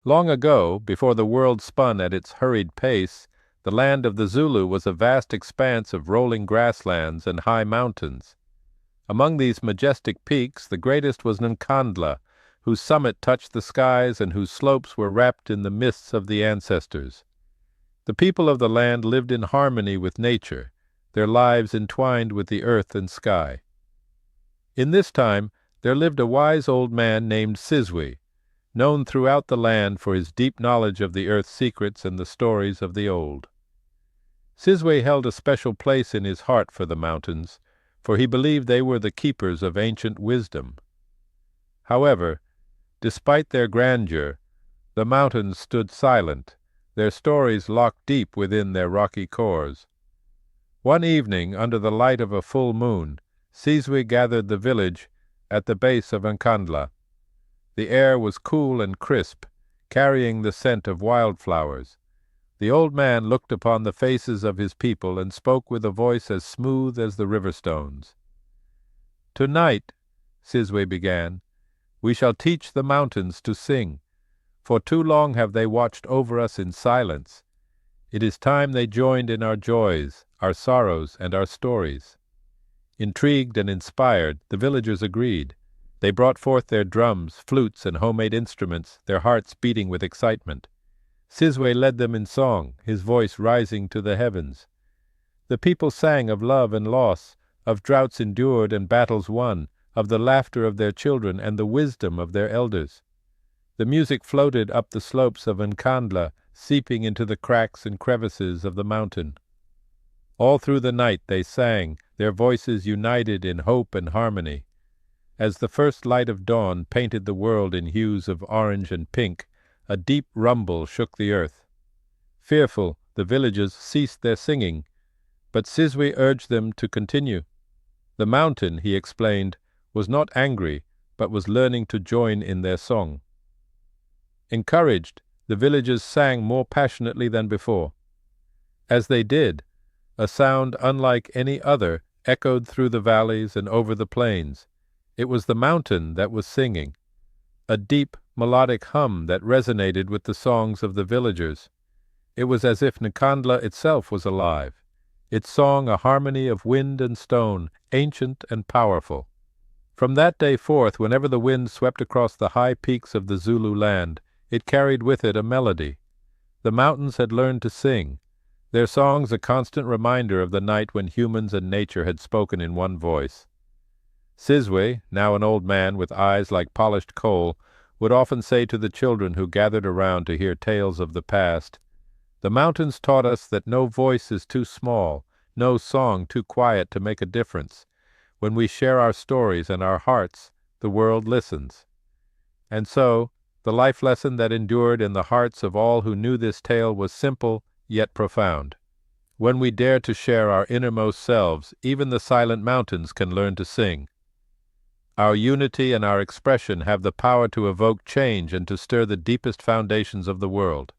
Long ago, before the world spun at its hurried pace, the land of the Zulu was a vast expanse of rolling grasslands and high mountains. Among these majestic peaks, the greatest was Nkandla, whose summit touched the skies and whose slopes were wrapped in the mists of the ancestors. The people of the land lived in harmony with nature, their lives entwined with the earth and sky. In this time, there lived a wise old man named Sizwe, known throughout the land for his deep knowledge of the earth's secrets and the stories of the old. Sizwe held a special place in his heart for the mountains, for he believed they were the keepers of ancient wisdom. However, despite their grandeur, the mountains stood silent, their stories locked deep within their rocky cores. One evening, under the light of a full moon, Sizwe gathered the village at the base of Nkandla. The air was cool and crisp, carrying the scent of wildflowers. The old man looked upon the faces of his people and spoke with a voice as smooth as the river stones. "Tonight," Sizwe began, "we shall teach the mountains to sing. For too long have they watched over us in silence. It is time they joined in our joys, our sorrows, and our stories." Intrigued and inspired, the villagers agreed. They brought forth their drums, flutes, and homemade instruments, their hearts beating with excitement. Sizwe led them in song, his voice rising to the heavens. The people sang of love and loss, of droughts endured and battles won, of the laughter of their children and the wisdom of their elders. The music floated up the slopes of Nkandla, seeping into the cracks and crevices of the mountain. All through the night they sang, their voices united in hope and harmony. As the first light of dawn painted the world in hues of orange and pink, a deep rumble shook the earth. Fearful, the villagers ceased their singing, but Sizwe urged them to continue. The mountain, he explained, was not angry, but was learning to join in their song. Encouraged, the villagers sang more passionately than before. As they did, a sound unlike any other echoed through the valleys and over the plains. It was the mountain that was singing, a deep, melodic hum that resonated with the songs of the villagers. It was as if Nkandla itself was alive, its song a harmony of wind and stone, ancient and powerful. From that day forth, whenever the wind swept across the high peaks of the Zulu land, it carried with it a melody. The mountains had learned to sing, their songs a constant reminder of the night when humans and nature had spoken in one voice. Sizwe, now an old man with eyes like polished coal, would often say to the children who gathered around to hear tales of the past, "The mountains taught us that no voice is too small, no song too quiet to make a difference. When we share our stories and our hearts, the world listens." And so, the life lesson that endured in the hearts of all who knew this tale was simple yet profound. When we dare to share our innermost selves, even the silent mountains can learn to sing. Our unity and our expression have the power to evoke change and to stir the deepest foundations of the world.